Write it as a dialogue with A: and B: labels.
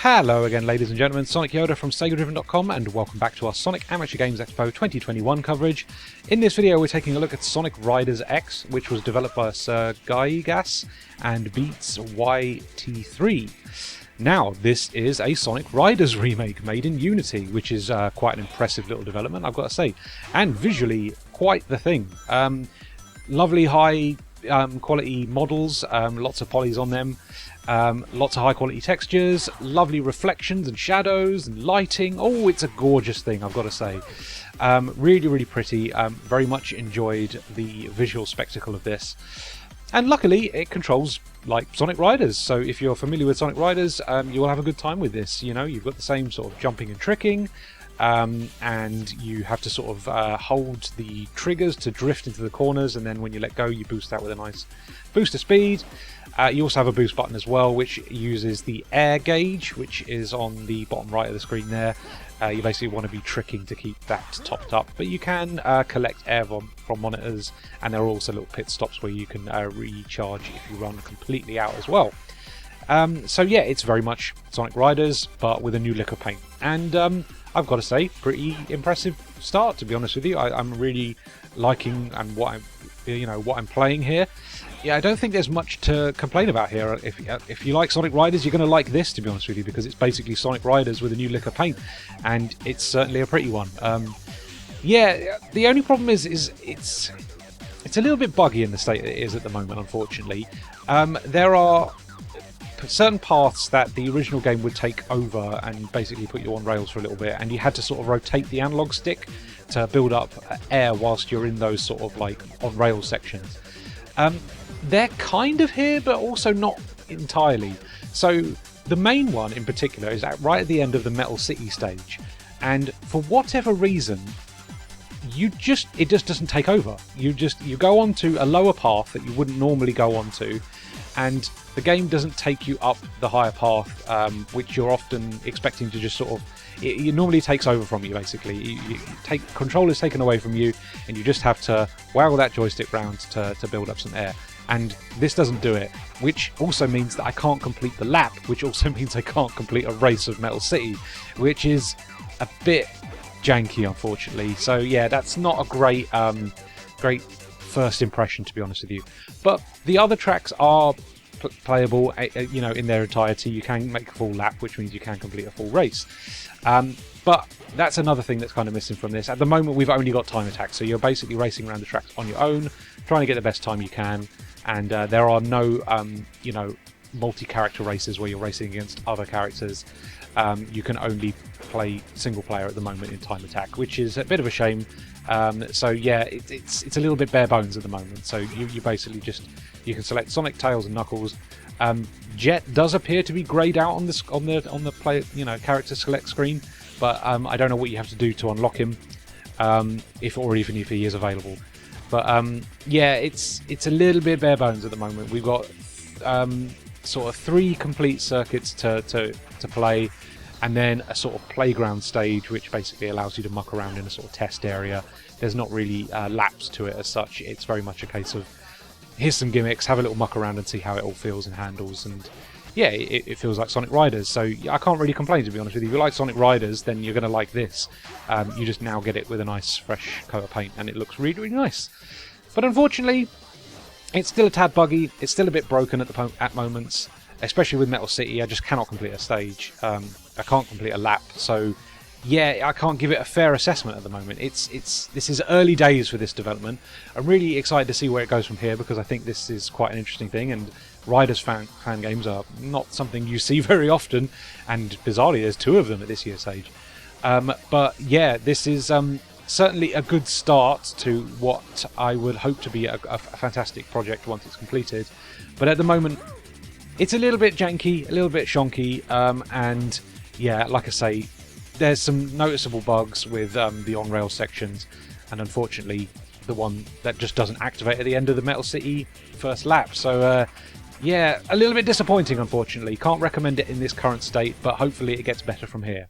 A: Hello again, ladies and gentlemen, Sonic Yoda from SEGADriven.com, and welcome back to our Sonic Amateur Games Expo 2021 coverage. In this video we're taking a look at Sonic Riders X, which was developed by Ser Giygas and BeatzYT3. Now, this is a Sonic Riders remake made in Unity, which is quite an impressive little development, I've got to say, and visually quite the thing. Lovely high quality models, lots of polys on them. Lots of high quality textures, lovely reflections and shadows and lighting. Oh, it's a gorgeous thing, I've got to say. Really pretty. Very much enjoyed the visual spectacle of this. And luckily it controls like Sonic Riders, so if you're familiar with Sonic Riders, you will have a good time with this. You know, you've got the same sort of jumping and tricking, and you have to sort of hold the triggers to drift into the corners, and then when you let go you boost that with a nice boost of speed. You also have a boost button as well, which uses the air gauge, which is on the bottom right of the screen there. You basically want to be tricking to keep that topped up, but you can collect air from monitors, and there are also little pit stops where you can recharge if you run completely out as well. So yeah, it's very much Sonic Riders, but with a new lick of paint. And I've got to say, pretty impressive start, to be honest with you. I'm really liking what I'm playing here. Yeah, I don't think there's much to complain about here. If you like Sonic Riders, you're going to like this, to be honest with you, because it's basically Sonic Riders with a new lick of paint, and it's certainly a pretty one. Yeah, the only problem is it's a little bit buggy in the state it is at the moment, unfortunately. There are certain paths that the original game would take over and basically put you on rails for a little bit, and you had to sort of rotate the analog stick to build up air whilst you're in those sort of like on rail sections. They're kind of here, but also not entirely. So the main one in particular is right at the end of the Metal City stage, and for whatever reason it just doesn't take over. You go onto a lower path that you wouldn't normally go onto, and the game doesn't take you up the higher path, which you're often expecting to just sort of... It normally takes over from you, basically. Control is taken away from you, and you just have to waggle that joystick round to build up some air. And this doesn't do it, which also means that I can't complete the lap, which also means I can't complete a race of Metal City, which is a bit janky, unfortunately. So yeah, that's not a great first impression, to be honest with you. But the other tracks are playable, in their entirety. You can make a full lap, which means you can complete a full race. But that's another thing that's kind of missing from this. At the moment, we've only got time attack, so you're basically racing around the tracks on your own, trying to get the best time you can. And there are no, multi-character races where you're racing against other characters. You can only play single player at the moment in time attack, which is a bit of a shame. So yeah, it's a little bit bare bones at the moment. So you basically you can select Sonic, Tails, and Knuckles. Jet does appear to be greyed out on the play character select screen, but I don't know what you have to do to unlock him, even if he is available. But yeah, it's a little bit bare bones at the moment. We've got sort of 3 complete circuits to play, and then a sort of playground stage, which basically allows you to muck around in a sort of test area. There's not really laps to it as such. It's very much a case of, here's some gimmicks, have a little muck around and see how it all feels and handles. And yeah, it feels like Sonic Riders, so I can't really complain, to be honest with you. If you like Sonic Riders, then you're going to like this. You just now get it with a nice fresh coat of paint, and it looks really nice. But unfortunately, it's still a tad buggy. It's still a bit broken at moments, especially with Metal City. I just cannot complete a stage. I can't complete a lap, so yeah, I can't give it a fair assessment at the moment. This is early days for this development. I'm really excited to see where it goes from here, because I think this is quite an interesting thing, and Riders fan games are not something you see very often, and bizarrely there's 2 of them at this year's stage. But yeah, this is certainly a good start to what I would hope to be a fantastic project once it's completed. But at the moment, it's a little bit janky, a little bit shonky, and yeah, like I say, there's some noticeable bugs with the on-rail sections, and unfortunately the one that just doesn't activate at the end of the Metal City first lap. So yeah, a little bit disappointing, unfortunately. Can't recommend it in this current state, but hopefully it gets better from here.